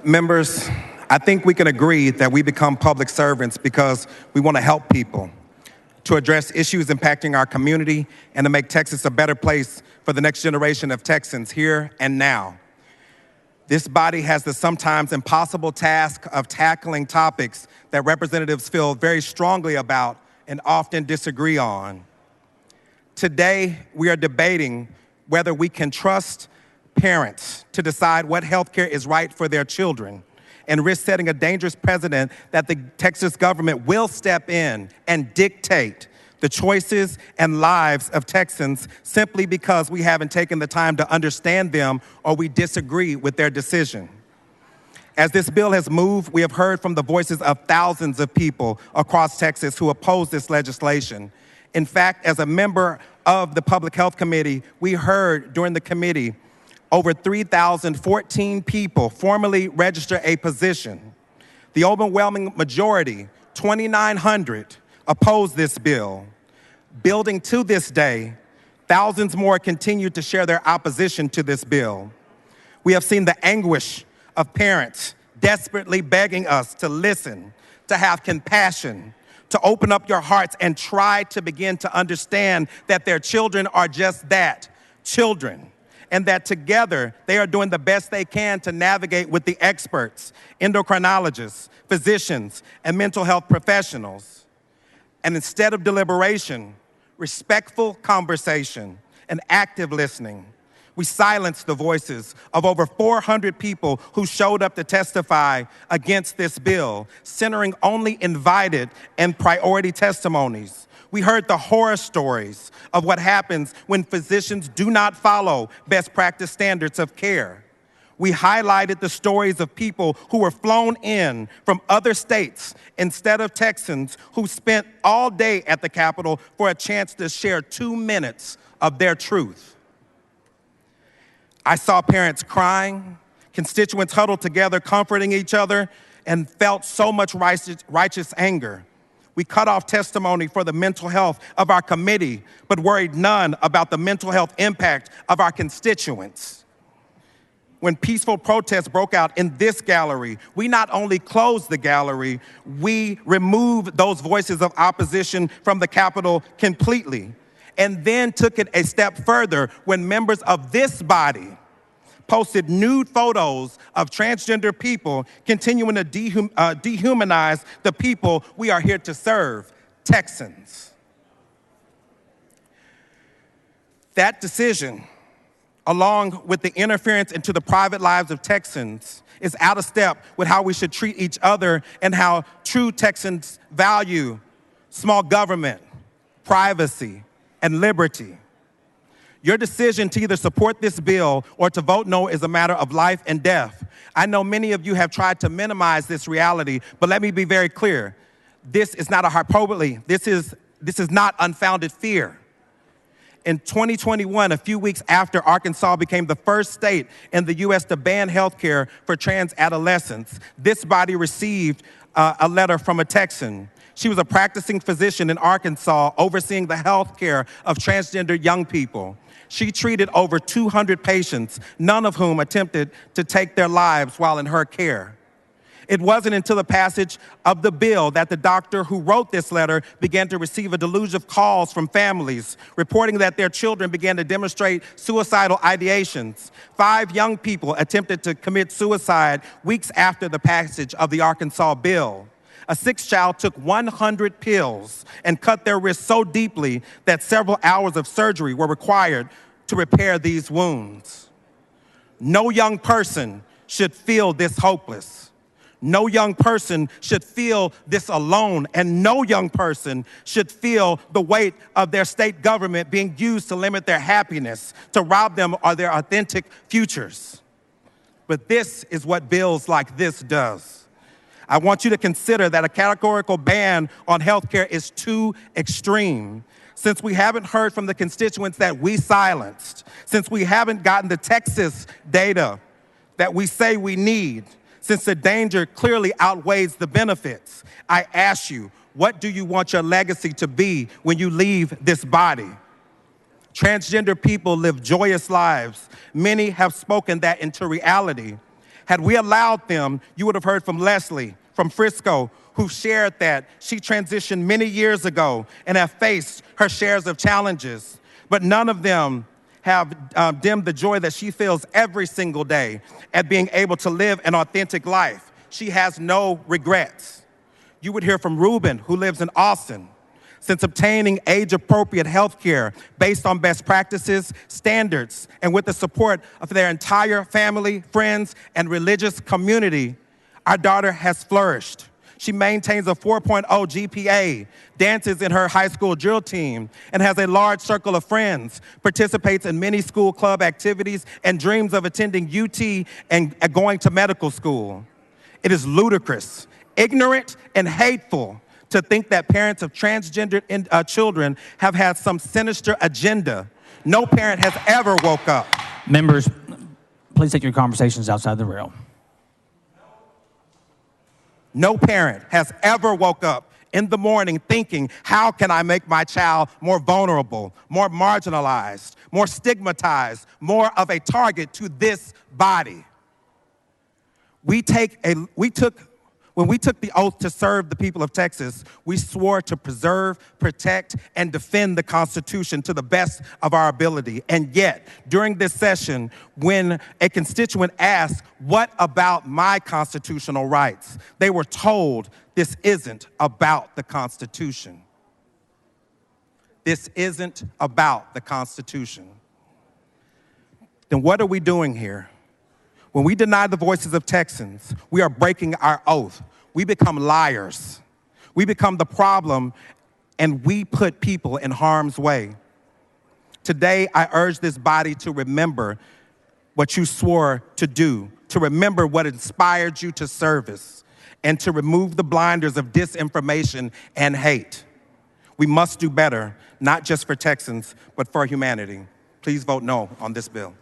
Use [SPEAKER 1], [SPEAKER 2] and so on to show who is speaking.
[SPEAKER 1] Members, I think we can agree that we become public servants because we want to help people, to address issues impacting our community, and to make Texas a better place for the next generation of Texans here and now. This body has the sometimes impossible task of tackling topics that representatives feel very strongly about and often disagree on. Today, we are debating whether we can trust parents to decide what health care is right for their children and risk setting a dangerous precedent that the Texas government will step in and dictate the choices and lives of Texans simply because we haven't taken the time to understand them or we disagree with their decision. As this bill has moved, we have heard from the voices of thousands of people across Texas who oppose this legislation. In fact, as a member of the Public Health Committee, we heard during the committee over 3,014 people formally register a position. The overwhelming majority, 2,900, oppose this bill. Building to this day, thousands more continue to share their opposition to this bill. We have seen the anguish of parents desperately begging us to listen, to have compassion, to open up your hearts and try to begin to understand that their children are just that, children, and that together they are doing the best they can to navigate with the experts, endocrinologists, physicians, and mental health professionals. And instead of deliberation, respectful conversation, and active listening, we silenced the voices of over 400 people who showed up to testify against this bill, centering only invited and priority testimonies. We heard the horror stories of what happens when physicians do not follow best practice standards of care. We highlighted the stories of people who were flown in from other states instead of Texans who spent all day at the Capitol for a chance to share 2 minutes of their truth. I saw parents crying, constituents huddled together, comforting each other, and felt so much righteous anger. We cut off testimony for the mental health of our committee, but worried none about the mental health impact of our constituents. When peaceful protests broke out in this gallery, we not only closed the gallery, we removed those voices of opposition from the Capitol completely, and then took it a step further when members of this body posted nude photos of transgender people continuing to dehumanize the people we are here to serve, Texans. That decision, along with the interference into the private lives of Texans, is out of step with how we should treat each other and how true Texans value small government, privacy, and liberty. Your decision to either support this bill or to vote no is a matter of life and death. I know many of you have tried to minimize this reality, but let me be very clear. This is not a hyperbole. This is not unfounded fear. In 2021, a few weeks after Arkansas became the first state in the U.S. to ban health care for trans adolescents, this body received a letter from a Texan. She was a practicing physician in Arkansas overseeing the health care of transgender young people. She treated over 200 patients, none of whom attempted to take their lives while in her care. It wasn't until the passage of the bill that the doctor who wrote this letter began to receive a deluge of calls from families reporting that their children began to demonstrate suicidal ideations. 5 young people attempted to commit suicide weeks after the passage of the Arkansas bill. A 6th child took 100 pills and cut their wrists so deeply that several hours of surgery were required to repair these wounds. No young person should feel this hopeless. No young person should feel this alone, and no young person should feel the weight of their state government being used to limit their happiness, to rob them of their authentic futures. But this is what bills like this does. I want you to consider that a categorical ban on health care is too extreme. Since we haven't heard from the constituents that we silenced, since we haven't gotten the Texas data that we say we need, since the danger clearly outweighs the benefits, I ask you, what do you want your legacy to be when you leave this body? Transgender people live joyous lives. Many have spoken that into reality. Had we allowed them, you would have heard from Leslie from Frisco, who shared that she transitioned many years ago and have faced her shares of challenges, but none of them have dimmed the joy that she feels every single day at being able to live an authentic life. She has no regrets. You would hear from Ruben, who lives in Austin. Since obtaining age-appropriate health care based on best practices, standards, and with the support of their entire family, friends, and religious community, our daughter has flourished. She maintains a 4.0 GPA, dances in her high school drill team, and has a large circle of friends, participates in many school club activities, and dreams of attending UT and going to medical school. It is ludicrous, ignorant, and hateful to think that parents of transgender children have had some sinister agenda. No parent has ever woke up.
[SPEAKER 2] Members, please take your conversations outside the rail.
[SPEAKER 1] No parent has ever woke up in the morning thinking, how can I make my child more vulnerable, more marginalized, more stigmatized, more of a target to this body? When we took the oath to serve the people of Texas, we swore to preserve, protect, and defend the Constitution to the best of our ability. And yet, during this session, when a constituent asked, what about my constitutional rights? They were told, this isn't about the Constitution. This isn't about the Constitution. Then what are we doing here? When we deny the voices of Texans, we are breaking our oath. We become liars. We become the problem, and we put people in harm's way. Today, I urge this body to remember what you swore to do, to remember what inspired you to service, and to remove the blinders of disinformation and hate. We must do better, not just for Texans, but for humanity. Please vote no on this bill.